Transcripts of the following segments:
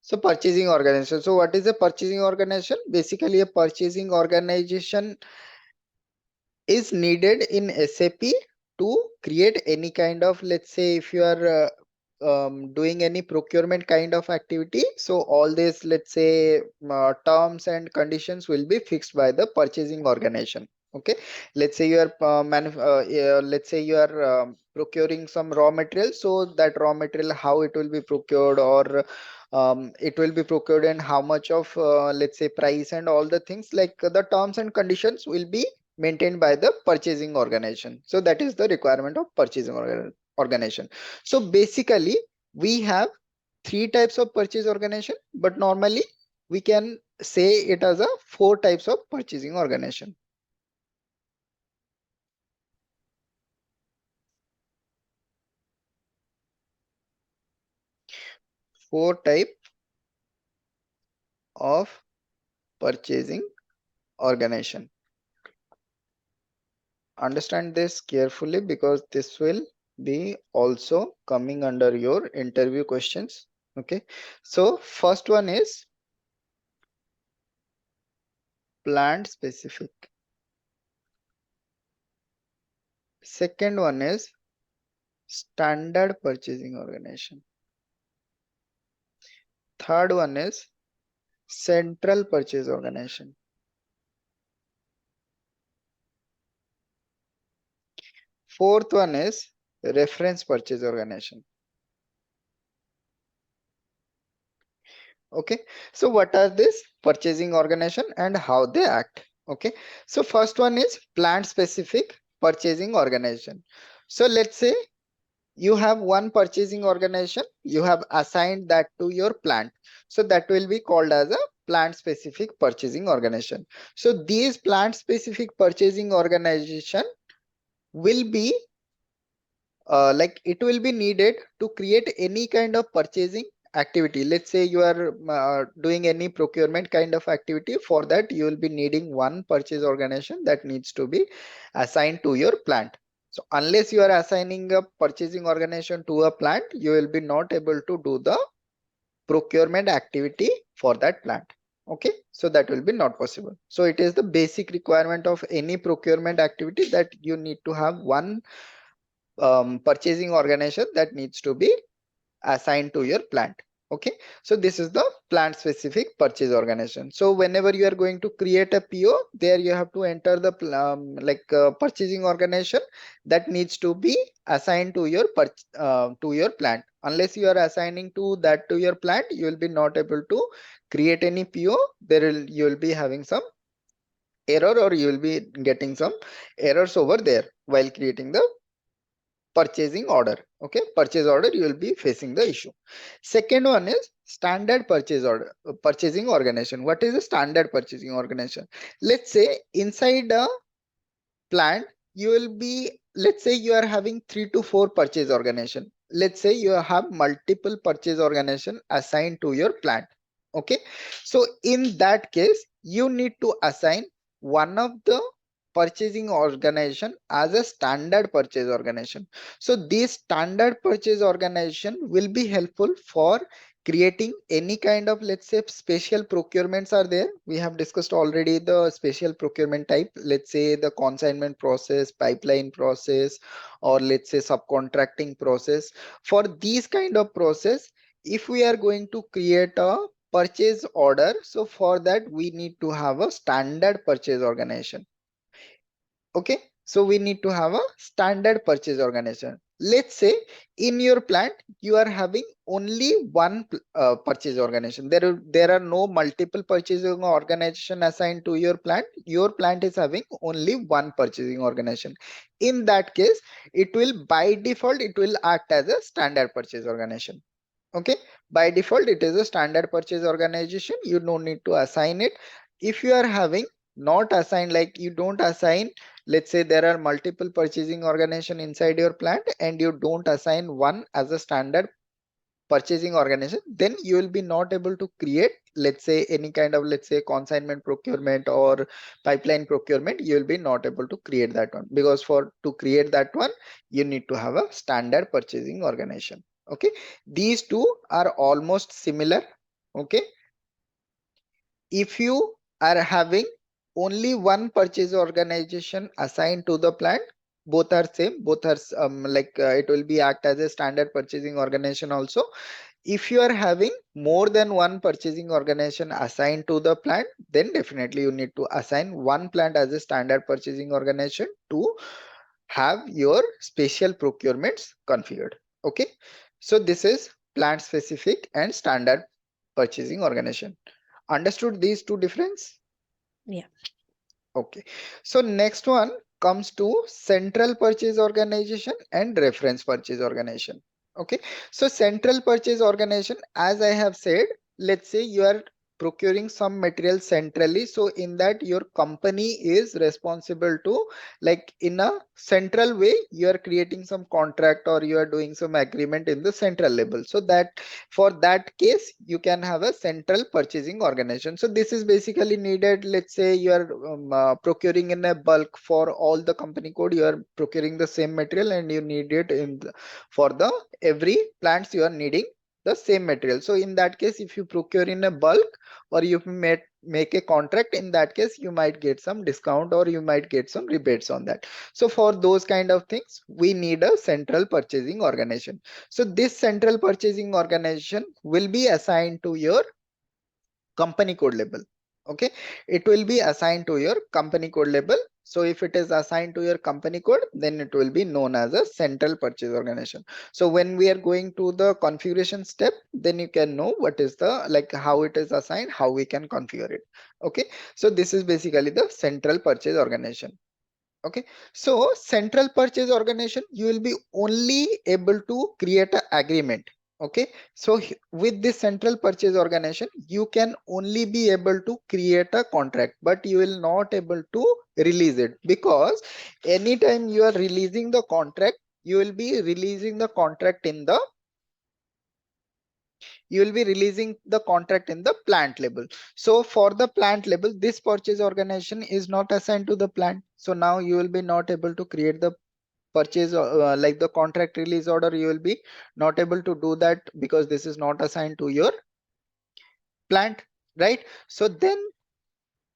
So purchasing organization. So what is a purchasing organization? Basically, a purchasing organization is needed in SAP to create any kind of, let's say, if you are doing any procurement kind of activity, so all these, let's say, terms and conditions will be fixed by the purchasing organization. Okay, let's say you are let's say you are procuring some raw material, so that raw material, how it will be procured, or it will be procured and how much of, let's say, price and all the things, like the terms and conditions will be maintained by the purchasing organization. So that is the requirement of purchasing organization. So basically we have three types of purchase organization, but normally we can say it as a four types of purchasing organization. Four type of purchasing organization. Understand this carefully because this will be also coming under your interview questions. Okay, so first one is plant specific. Second one is standard purchasing organization. Third one is central purchase organization. Fourth one is reference purchase organization. Okay, so what are this purchasing organization and how they act? Okay, so first one is plant specific purchasing organization. So let's say you have one purchasing organization, you have assigned that to your plant, so that will be called as a plant specific purchasing organization. So these plant specific purchasing organization will be like it will be needed to create any kind of purchasing activity. Let's say you are doing any procurement kind of activity. For that you will be needing one purchase organization that needs to be assigned to your plant. So unless you are assigning a purchasing organization to a plant, you will be not able to do the procurement activity for that plant. Okay, so that will be not possible. So it is the basic requirement of any procurement activity that you need to have one purchasing organization that needs to be assigned to your plant. Okay, so this is the plant specific purchase organization. So whenever you are going to create a PO, there you have to enter the purchasing organization that needs to be assigned to your plant. Unless you are assigning to that to your plant, you will be not able to create any PO. You will be having some error, or you will be getting some errors over there while creating the purchasing order. Okay, purchase order, you will be facing the issue. Second one is standard purchase order purchasing organization. What is a standard purchasing organization? Let's say inside a plant you will be, let's say you are having 3 to 4 purchase organization. Let's say you have multiple purchase organization assigned to your plant. Okay, so in that case you need to assign one of the purchasing organization as a standard purchase organization. So this standard purchase organization will be helpful for creating any kind of, let's say, special procurements are there. We have discussed already the special procurement type, let's say the consignment process, pipeline process, or let's say subcontracting process. For these kind of process, if we are going to create a purchase order, so for that we need to have a standard purchase organization. Okay, so we need to have a standard purchase organization. Let's say in your plant you are having only one purchase organization. There are no multiple purchasing organization assigned to your plant. Your plant is having only one purchasing organization. In that case, it will by default it will act as a standard purchase organization. Okay, by default it is a standard purchase organization. You don't need to assign it. If you are having not assigned, like you don't assign, let's say there are multiple purchasing organization inside your plant and you don't assign one as a standard purchasing organization, then you will be not able to create, let's say, any kind of, let's say, consignment procurement or pipeline procurement. You will be not able to create that one, because for to create that one you need to have a standard purchasing organization. Okay, these two are almost similar. Okay, if you are having only one purchase organization assigned to the plant, both are same, both are it will be act as a standard purchasing organization also. If you are having more than one purchasing organization assigned to the plant, then definitely you need to assign one plant as a standard purchasing organization to have your special procurements configured. Okay, so this is plant specific and standard purchasing organization. Understood these two difference? Yeah. Okay, so next one comes to central purchase organization and reference purchase organization. Okay, so central purchase organization, as I have said, let's say you are procuring some material centrally, so in that your company is responsible to, like in a central way, you are creating some contract or you are doing some agreement in the central level, so that for that case you can have a central purchasing organization. So this is basically needed. Let's say you are procuring in a bulk for all the company code, you are procuring the same material and you need it in for the every plants you are needing the same material. So in that case, if you procure in a bulk or you make a contract, in that case you might get some discount or you might get some rebates on that. So for those kind of things we need a central purchasing organization. So this central purchasing organization will be assigned to your company code label. Okay, it will be assigned to your company code label. So if it is assigned to your company code, then it will be known as a central purchase organization. So when we are going to the configuration step, then you can know what is the, like how it is assigned, how we can configure it. Okay, so this is basically the central purchase organization. Okay, so central purchase organization, you will be only able to create an agreement. Okay, so with this central purchase organization, you can only be able to create a contract, but you will not able to release it, because anytime you are releasing the contract, you will be releasing the contract in the, you will be releasing the contract in the plant level. So for the plant level, this purchase organization is not assigned to the plant. So now you will be not able to create the purchase like the contract release order. You will be not able to do that because this is not assigned to your plant, right? So then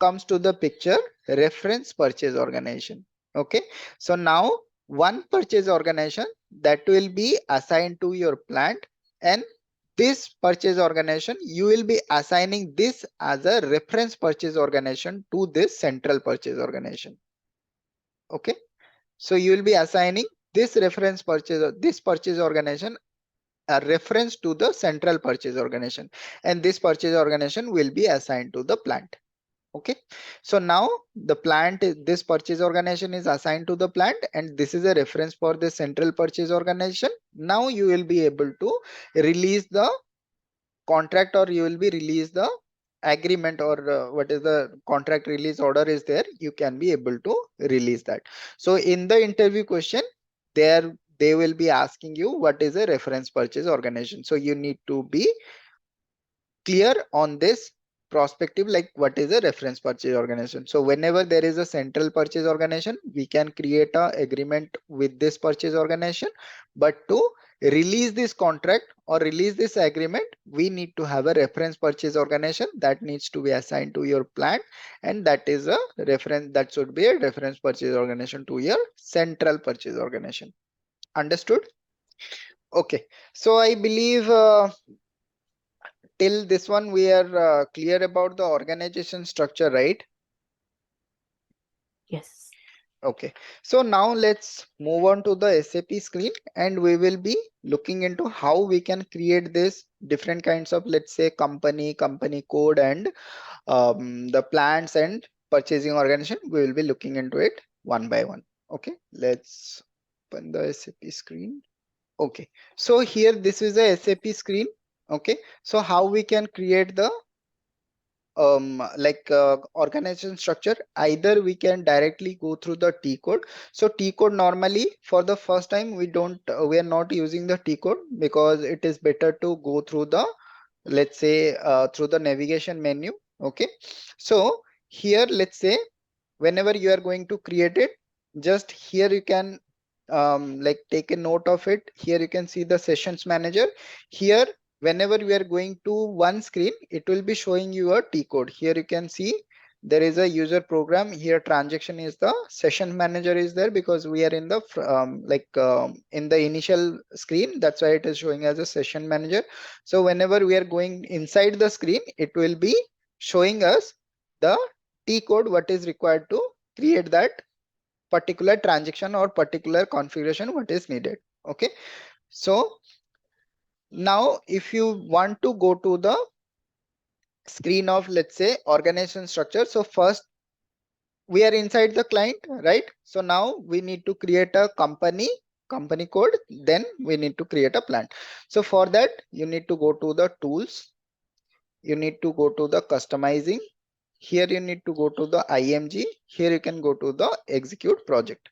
comes to the picture reference purchase organization. Okay, so now one purchase organization that will be assigned to your plant, and this purchase organization you will be assigning this as a reference purchase organization to this central purchase organization. Okay, so you will be assigning this reference purchase, this purchase organization, a reference to the central purchase organization, and this purchase organization will be assigned to the plant. Okay, so now the plant this purchase organization is assigned to the plant, and this is a reference for the central purchase organization. Now you will be able to release the contract, or you will be release the agreement, or what is the contract release order is there, you can be able to release that. So in the interview question, there they will be asking you what is a reference purchase organization. So you need to be clear on this prospective, like what is a reference purchase organization. So whenever there is a central purchase organization, we can create a agreement with this purchase organization, but to release this contract or release this agreement, we need to have a reference purchase organization that needs to be assigned to your plant, and that is a reference, that should be a reference purchase organization to your central purchase organization. Understood? Okay, so I believe till this one we are clear about the organization structure, right? Yes. Okay, so now let's move on to the SAP screen, and we will be looking into how we can create this different kinds of, let's say, company code, and the plans and purchasing organization. We will be looking into it one by one. Okay, let's open the SAP screen. Okay, so here this is a SAP screen. Okay, so how we can create the organization structure, either we can directly go through the T code. So T code, normally for the first time we don't we are not using the T code, because it is better to go through the, let's say, through the navigation menu. Okay, so here let's say whenever you are going to create it, just here you can like take a note of it. Here you can see the sessions manager. Here whenever we are going to one screen, it will be showing you a T code. Here you can see there is a user program. Here transaction is the session manager is there, because we are in the in the initial screen. That's why it is showing as a session manager. So whenever we are going inside the screen, it will be showing us the T code, what is required to create that particular transaction or particular configuration, what is needed. Okay, so now if you want to go to the screen of, let's say, organization structure, so first we are inside the client, right? So now we need to create a company code, then we need to create a plan. So for that you need to go to the tools, you need to go to the customizing, here you need to go to the IMG, here you can go to the execute project.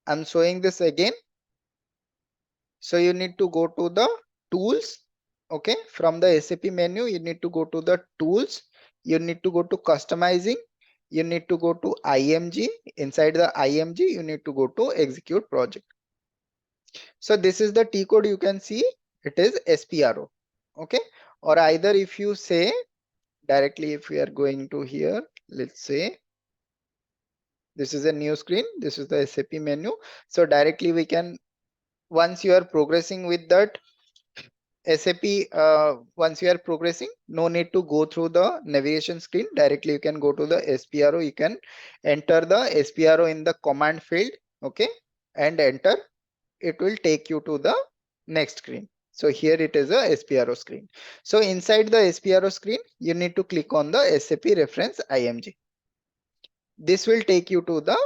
I'm showing this again. So you need to go to the tools. Okay, from the SAP menu you need to go to the tools, you need to go to customizing, you need to go to IMG. Inside the IMG you need to go to execute project. So this is the T code, you can see it is SPRO. Okay, or either if you say directly, if we are going to here, let's say this is a new screen, this is the SAP menu. So directly we can, once you are progressing with that SAP, once you are progressing, no need to go through the navigation screen. Directly you can go to the SPRO. You can enter the SPRO in the command field, okay, and enter. It will take you to the next screen. So here it is a SPRO screen. So inside the SPRO screen, you need to click on the SAP reference IMG. This will take you to the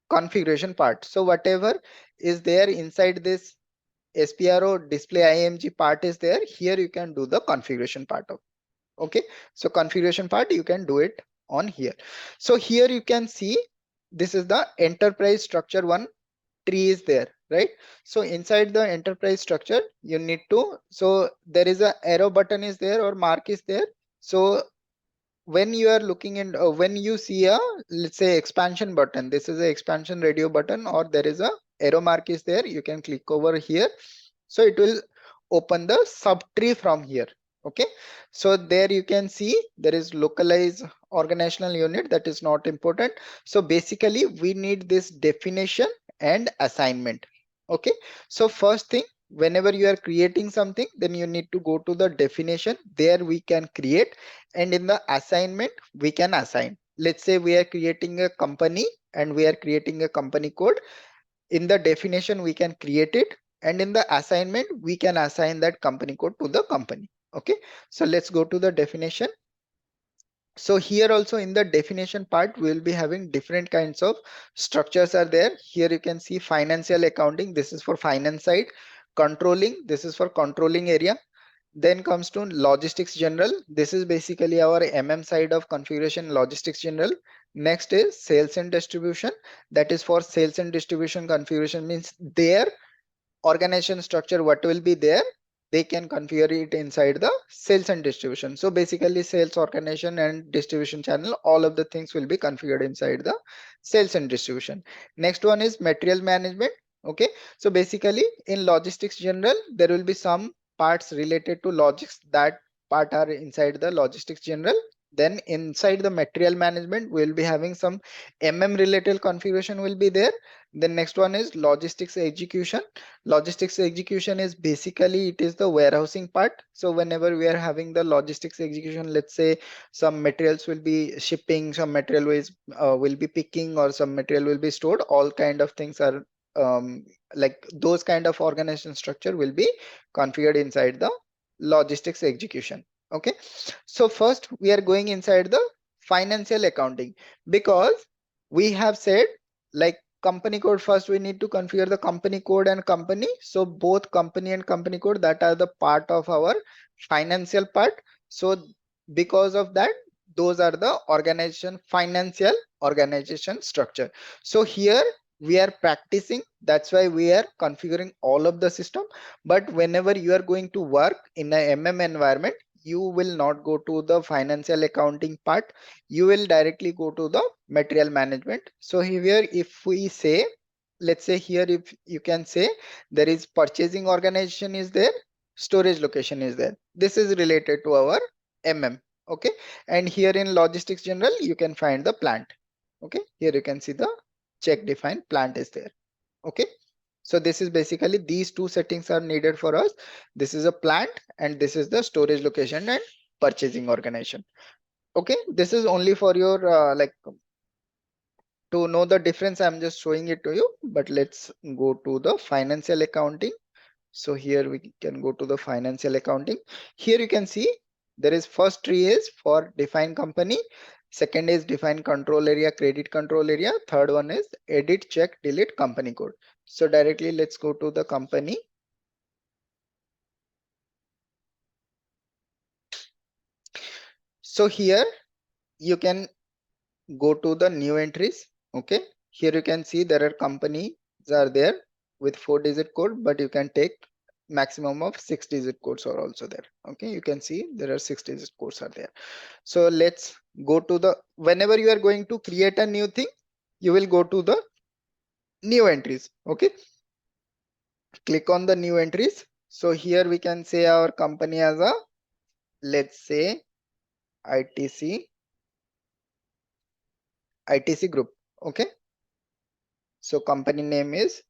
configuration part. So whatever is there inside this SPRO display IMG part is there, here you can do the configuration part of. Okay, so configuration part you can do it on here. So here you can see this is the enterprise structure one tree is there, right? So inside the enterprise structure you need to, so there is a arrow button is there or mark is there. So when you are looking in, when you see a, let's say, expansion button, this is a expansion radio button, or there is a arrow mark is there, you can click over here. So it will open the subtree from here. Okay, so there you can see there is localized organizational unit, that is not important. So basically we need this definition and assignment. Okay, so first thing, whenever you are creating something, then you need to go to the definition, there we can create, and in the assignment we can assign. Let's say we are creating a company and we are creating a company code. In the definition we can create it, and in the assignment we can assign that company code to the company. Okay, so let's go to the definition. So here also in the definition part we will be having different kinds of structures are there. Here you can see financial accounting, this is for finance side. Controlling, this is for controlling area. Then comes to logistics general, this is basically our side of configuration, logistics general. Next is sales and distribution, that is for sales and distribution configuration, means their organization structure what will be there, they can configure it inside the sales and distribution. So basically sales organization and distribution channel, all of the things will be configured inside the sales and distribution. Next one is material management. Okay, so basically in logistics general there will be some parts related to logics, that part are inside the logistics general. Then inside the material management we will be having some related configuration will be there. Then next one is logistics execution. Logistics execution is basically it is the warehousing part. So whenever we are having the logistics execution, let's say some materials will be shipping, some material will be picking, or some material will be stored, all kind of things are like those kind of organization structure will be configured inside the logistics execution. Okay, so first we are going inside the financial accounting, because we have said like company code, first we need to configure the company code and company. So both company and company code, that are the part of our financial part. So because of that, those are the organization financial organization structure. So here we are practicing, that's why we are configuring all of the system. But whenever you are going to work in a environment, you will not go to the financial accounting part, you will directly go to the material management. So here if we say let's say here, if you can say there is purchasing organization is there, storage location is there. This is related to our mm. Okay, and here in logistics general you can find the plant. Okay, here you can see the check defined plant is there. Okay, so this is basically these two settings are needed for us. This is a plant and this is the storage location and purchasing organization. Okay, this is only for your like to know the difference. I'm just showing it to you, but let's go to the financial accounting. So here we can go to the financial accounting. Here you can see there is first tree is for define company, second is define control area, credit control area, third one is edit, check, delete company code. So directly let's go to the company. So here you can go to the new entries. Okay, here you can see there are companies are there with 4-digit code, but you can take maximum of 6-digit codes are also there. Okay, you can see there are 6-digit codes are there. So let's go to the, whenever you are going to create a new thing, you will go to the new entries. Okay, click on the new entries. So here we can say our company as a, let's say ITC group. Okay, so company name is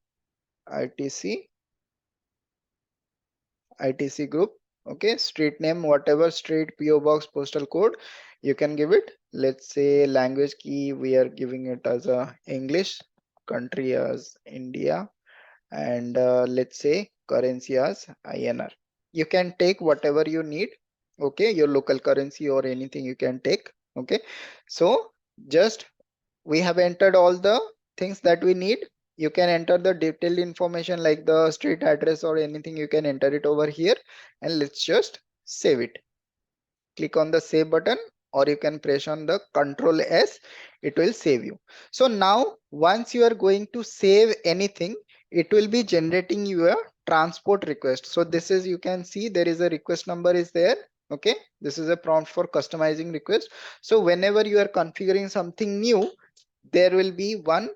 ITC group. Okay, street name, whatever street, PO box, postal code, you can give it. Let's say language key, we are giving it as a English, country as India, and let's say currency as INR. You can take whatever you need. Okay, your local currency or anything you can take. Okay, so just we have entered all the things that we need. You can enter the detailed information like the street address or anything, you can enter it over here, and let's just save it. Click on the save button, or you can press on the Control S, it will save you. So now once you are going to save anything, it will be generating your transport request. So this is, you can see there is a request number is there. Okay, this is a prompt for customizing request. So whenever you are configuring something new, there will be one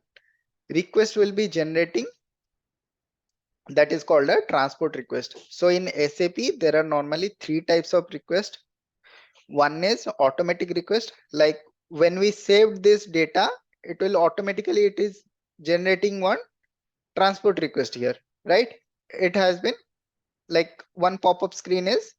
request will be generating, that is called a transport request. So in SAP there are normally three types of request. One is automatic request, like when we saved this data, it will automatically, it is generating one transport request here, right? It has been like one pop-up screen is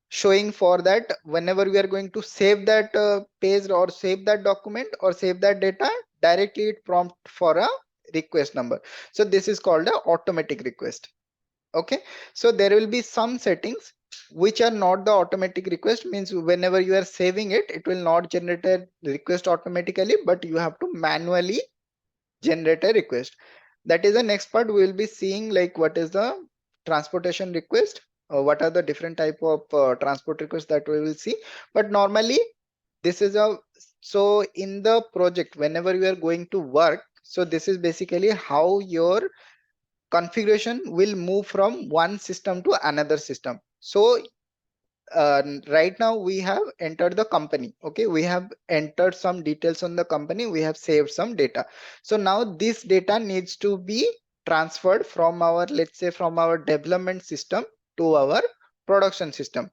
showing for that whenever we are going to save that page or save that document or save that data, directly it prompt for a request number. So this is called a automatic request. Okay, so there will be some settings which are not the automatic request, means whenever you are saving it, it will not generate a request automatically, but you have to manually generate a request. That is the next part. We will be seeing like what is the transportation request, what are the different type of transport requests that we will see. But normally this is a, so in the project whenever you are going to work, so this is basically how your configuration will move from one system to another system. So right now we have entered the company. Okay, we have entered some details on the company, we have saved some data. So now this data needs to be transferred from our, let's say from our development system to our production system,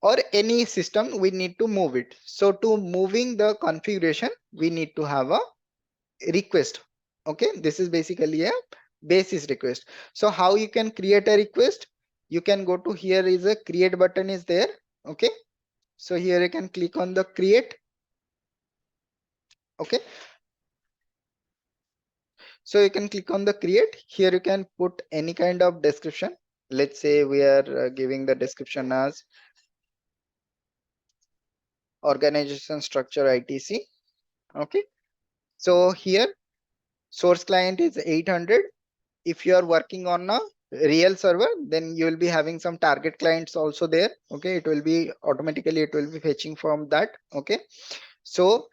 or any system we need to move it. So to moving the configuration, we need to have a request. Okay, this is basically a basis request. So how you can create a request, you can go to, here is a create button is there. Okay, so here you can click on the create. Okay, so you can click on the create. Here you can put any kind of description. Let's say we are giving the description as organization structure ITC. Okay, so here source client is 800. If you are working on a real server, then you will be having some target clients also there. Okay, it will be automatically, it will be fetching from that. Okay, so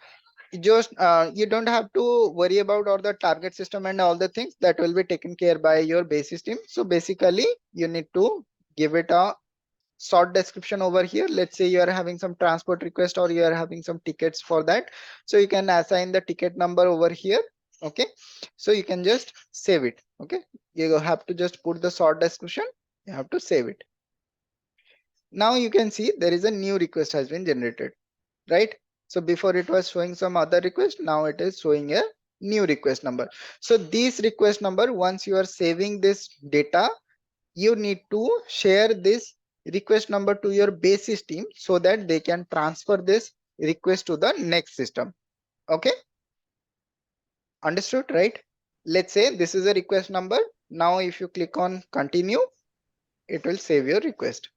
just you don't have to worry about all the target system and all the things that will be taken care by your basis team. So basically you need to give it a short description over here. Let's say you are having some transport request or you are having some tickets for that, so you can assign the ticket number over here. Okay, So you can just save it. Okay, you have to just put the short description, you have to save it. Now you can see there is a new request has been generated, right? So before it was showing some other request, now it is showing a new request number. So this request number, once you are saving this data, you need to share this request number to your basis team so that they can transfer this request to the next system. Okay, understood, right? Let's say this is a request number. Now if you click on continue, it will save your request.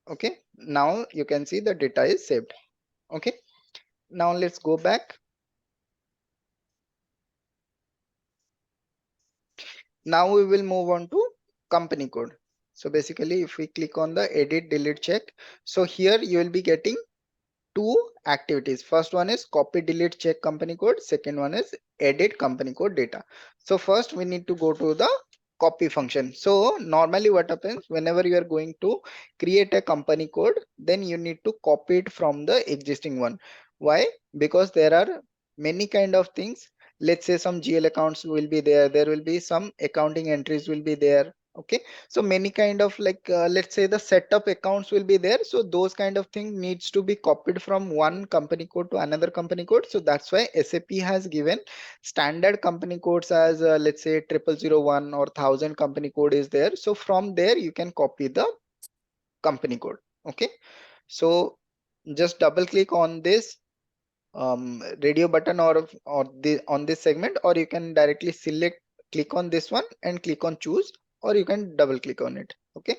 Okay, now you can see the data is saved. Okay, now let's go back. Now we will move on to company code. So basically if we click on the edit delete check, so here you will be getting two activities. First one is copy delete check company code, second one is edit company code data. So first we need to go to the copy function. So normally what happens, whenever you are going to create a company code, then you need to copy it from the existing one. Why? Because there are many kind of things. Let's say some GL accounts will be there, there will be some accounting entries will be there. Okay, so many kind of like let's say the setup accounts will be there, so those kind of thing needs to be copied from one company code to another company code. So that's why SAP has given standard company codes as let's say 0001 or 1000 company code is there. So from there you can copy the company code. Okay, so just double click on this radio button or the on this segment, or you can directly select, click on this one and click on choose, or you can double click on it. Okay,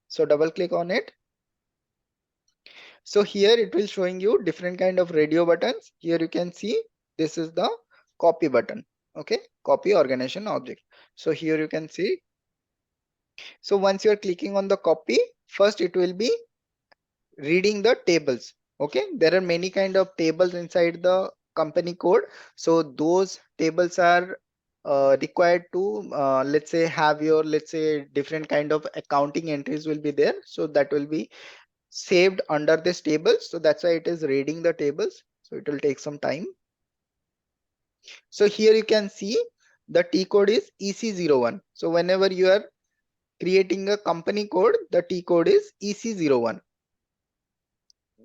so double click on it. So here it will showing you different kind of radio buttons. Here you can see this is the copy button. Okay, copy organization object. So here you can see, so once you are clicking on the copy, first it will be reading the tables. Okay, there are many kind of tables inside the company code, so those tables are required to let's say have your, let's say different kind of accounting entries will be there, so that will be saved under this table. So that's why it is reading the tables, so it will take some time. So here you can see the T code is EC01. So whenever you are creating a company code, the T code is EC01.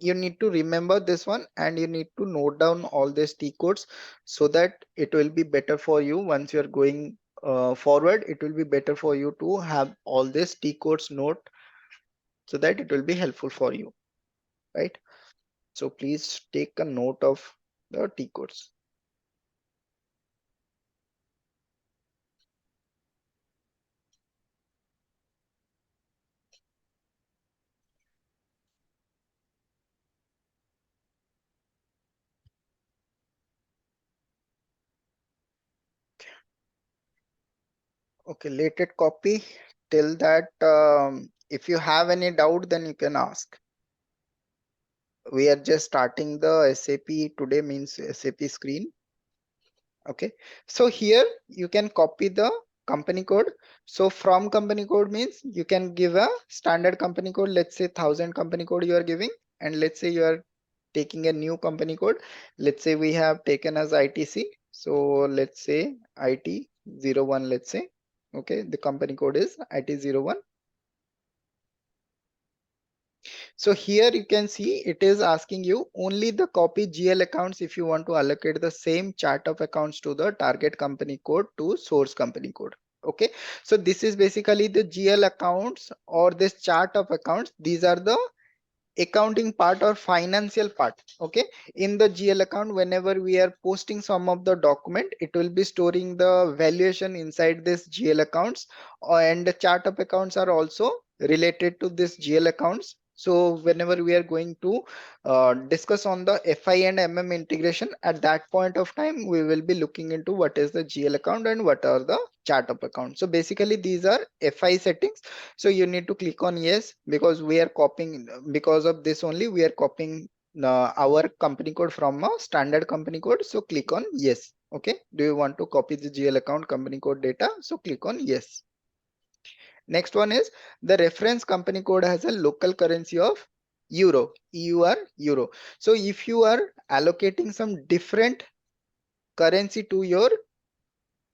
You need to remember this one and you need to note down all these T codes so that it will be better for you once you are going forward. It will be better for you to have all these T codes note, so that it will be helpful for you, right? So please take a note of the T codes. Okay, let it copy. Till that, if you have any doubt, then you can ask. We are just starting the SAP today, means SAP screen. Okay, so here you can copy the company code. So from company code means you can give a standard company code. Let's say 1000 company code you are giving, and let's say you are taking a new company code. Let's say we have taken as ITC. So let's say IT01, let's say. Okay, the company code is IT01. So here you can see it is asking you only the copy GL accounts if you want to allocate the same chart of accounts to the target company code to source company code. Okay, so this is basically the GL accounts or this chart of accounts. These are the accounting part or financial part. Okay, in the GL account, whenever we are posting some of the document, it will be storing the valuation inside this GL accounts, and the chart of accounts are also related to this GL accounts. So whenever we are going to discuss on the FI and MM integration, at that point of time we will be looking into what is the GL account and what are the chart of account. So basically these are FI settings. So you need to click on yes, because we are copying, because of this only we are copying our company code from a standard company code. So click on yes. Okay, do you want to copy the GL account company code data? So click on yes. Next one is the reference company code has a local currency of euro, EUR, euro. So if you are allocating some different currency to your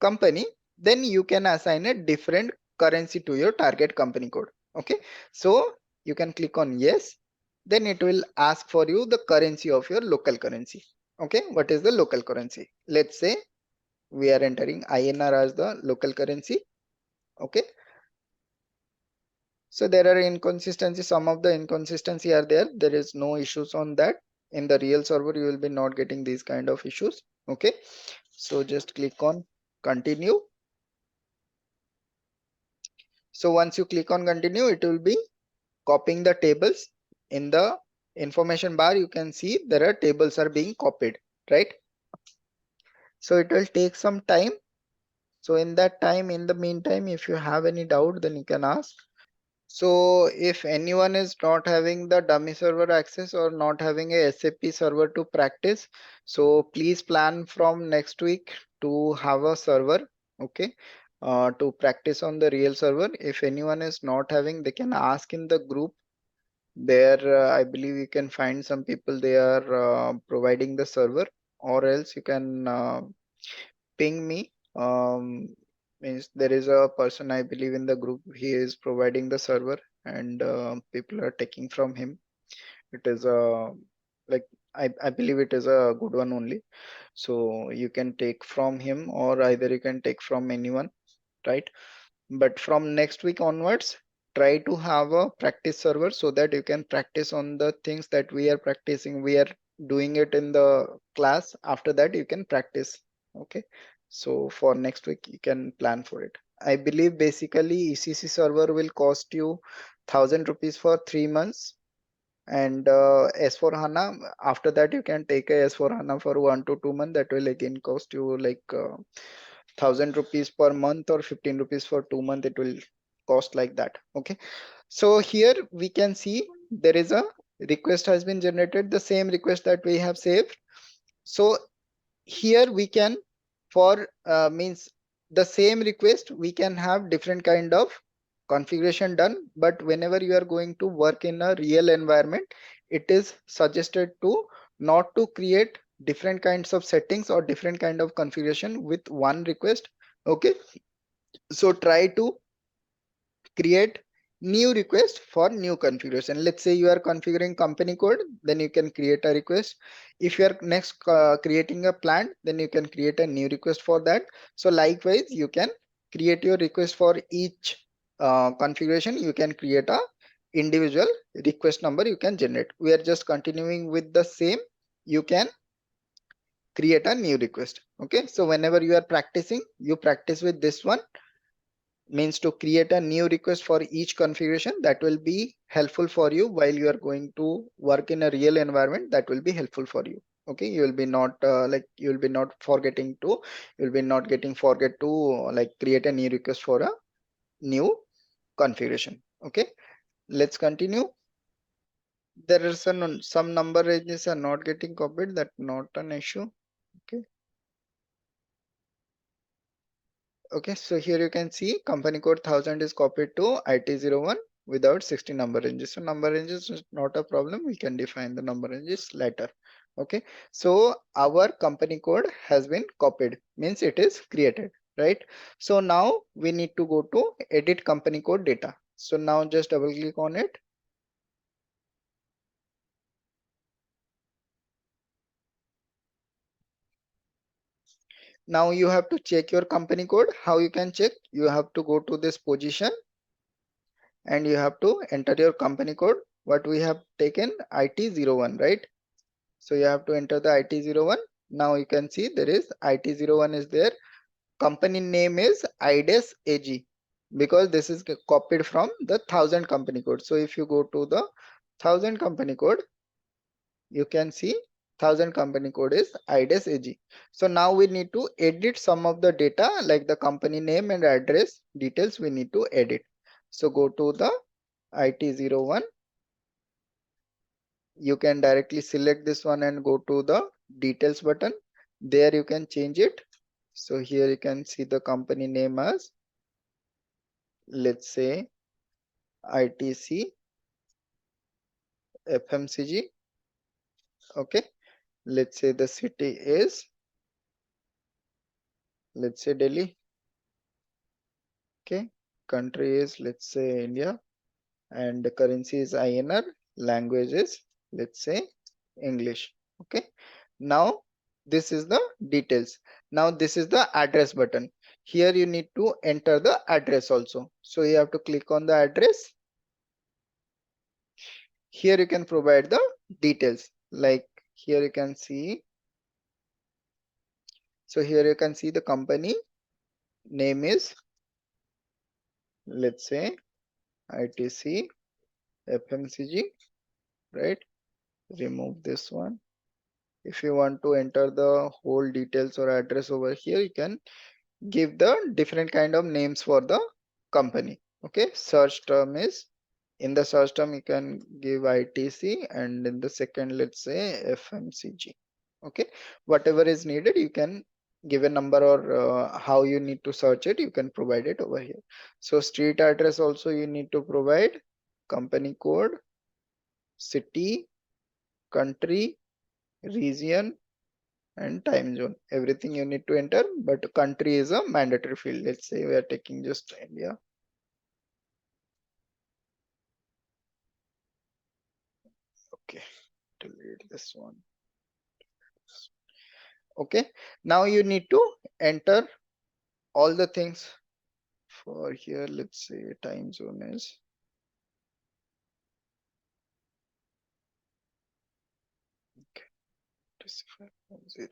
company, then you can assign a different currency to your target company code. Okay, so you can click on yes, then it will ask for you the currency of your local currency. Okay, what is the local currency? Let's say we are entering INR as the local currency. Okay, so there are inconsistencies, some of the inconsistency are there, there is no issues on that. In the real server you will be not getting these kind of issues. Okay, so just click on continue. So once you click on continue, it will be copying the tables. In the information bar you can see there are tables are being copied, right? So it will take some time. So in that time, in the meantime, if you have any doubt, then you can ask. So if anyone is not having the dummy server access or not having a SAP server to practice, so please plan from next week to have a server, okay, to practice on the real server. If anyone is not having, they can ask in the group. There, I believe you can find some people, they are providing the server, or else you can ping me. Means there is a person I believe in the group, he is providing the server, and people are taking from him. It is a like I believe it is a good one only. So you can take from him, or either you can take from anyone, right? But from next week onwards, try to have a practice server so that you can practice on the things that we are practicing. We are doing it in the class. After that, you can practice. Okay. So for next week, you can plan for it. I believe basically ECC server will cost you 1,000 rupees for 3 months. And S4 HANA, after that, you can take a S4 HANA for 1 to 2 months. That will again cost you like 1,000 rupees per month, or 15 rupees for 2 months. It will cost like that. Okay, so here we can see there is a request has been generated, the same request that we have saved. So here we can, for means the same request, we can have different kind of configuration done. But whenever you are going to work in a real environment, it is suggested to not to create different kinds of settings or different kind of configuration with one request. Okay, so try to create new request for new configuration. Let's say you are configuring company code, then you can create a request. If you are next creating a plant, then you can create a new request for that. So likewise, you can create your request for each configuration. You can create a individual request number, you can generate. We are just continuing with the same. You can create a new request. Okay, so whenever you are practicing, you practice with this one, means to create a new request for each configuration. That will be helpful for you while you are going to work in a real environment. That will be helpful for you. Okay, you will be not you will be not forgetting to, you will be not getting forget to like create a new request for a new configuration. Okay, let's continue. There are some number ranges are not getting copied, that not an issue. Okay, okay, so here you can see company code 1,000 is copied to IT01 without 60 number ranges. So number ranges is not a problem. We can define the number ranges later. Okay, so our company code has been copied, means it is created, right? So now we need to go to edit company code data. So now just double click on it. Now you have to check your company code. How you can check? You have to go to this position and you have to enter your company code. What we have taken IT01, right? So you have to enter the IT01. Now you can see there is IT01 is there. Company name is IDES AG, because this is copied from the 1,000 company code. So if you go to the 1,000 company code, you can see 1,000 company code is IDES AG. So now we need to edit some of the data like the company name and address details we need to edit. So go to the IT01. You can directly select this one and go to the details button. There you can change it. So here you can see the company name as, let's say, ITC FMCG. Okay, let's say the city is let's say Delhi. Okay, country is, let's say, India, and the currency is INR, language is, let's say, English. Okay, now this is the details. Now this is the address button. Here you need to enter the address also. So you have to click on the address. Here you can provide the details, like here you can see. So here you can see the company name is, let's say, ITC FMCG, right? Remove this one. If you want to enter the whole details or address over here, you can give the different kind of names for the company. Okay, search term is, in the search term you can give ITC, and in the second, let's say, FMCG. Okay, whatever is needed, you can give a number, or how you need to search it, you can provide it over here. So street address also you need to provide, company code, city, country, region, and time zone. Everything you need to enter, but country is a mandatory field. Let's say we are taking just India. Okay, delete this one. Okay, now you need to enter all the things for here. Let's say time zone is, okay, 25.0.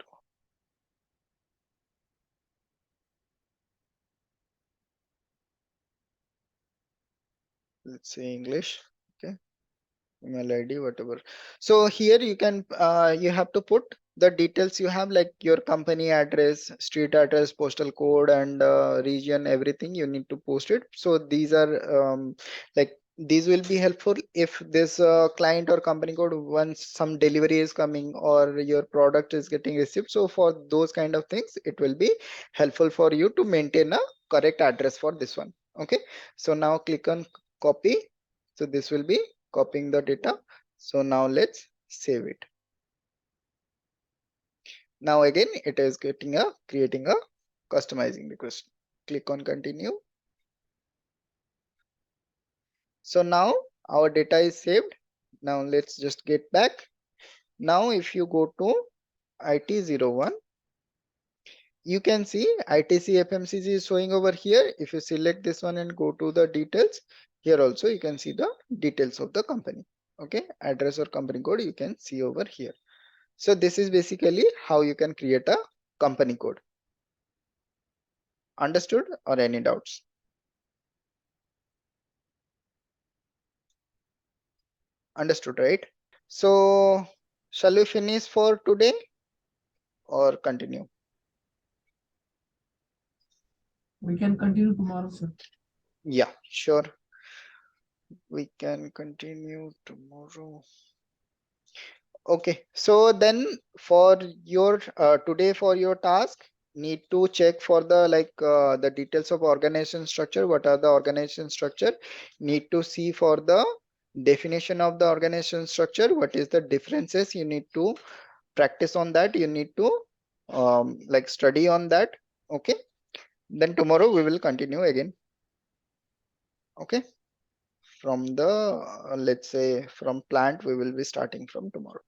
Let's say English. Okay, email ID, whatever. So here you can you have to put the details you have, like your company address, street address, postal code, and region. Everything you need to post it. So these are like, these will be helpful if this client or company code, once some delivery is coming or your product is getting received. So for those kind of things, it will be helpful for you to maintain a correct address for this one. Okay, so now click on copy. So this will be copying the data. So now let's save it. Now again, it is getting a, creating a customizing request. Click on continue. So now our data is saved. Now let's just get back. Now if you go to IT01, you can see ITC FMCG is showing over here. If you select this one and go to the details, here also you can see the details of the company. Okay, address or company code you can see over here. So this is basically how you can create a company code. Understood, or any doubts? Understood, right? So shall we finish for today or continue? We can continue tomorrow, sir. Yeah, sure. We can continue tomorrow. Okay, so then for your today, for your task, need to check for the the details of organization structure. What are the organization structure? Need to see for the definition of the organization structure. What is the differences? You need to practice on that. You need to study on that. Okay, then tomorrow we will continue again. Okay, from the let's say from plant we will be starting from tomorrow.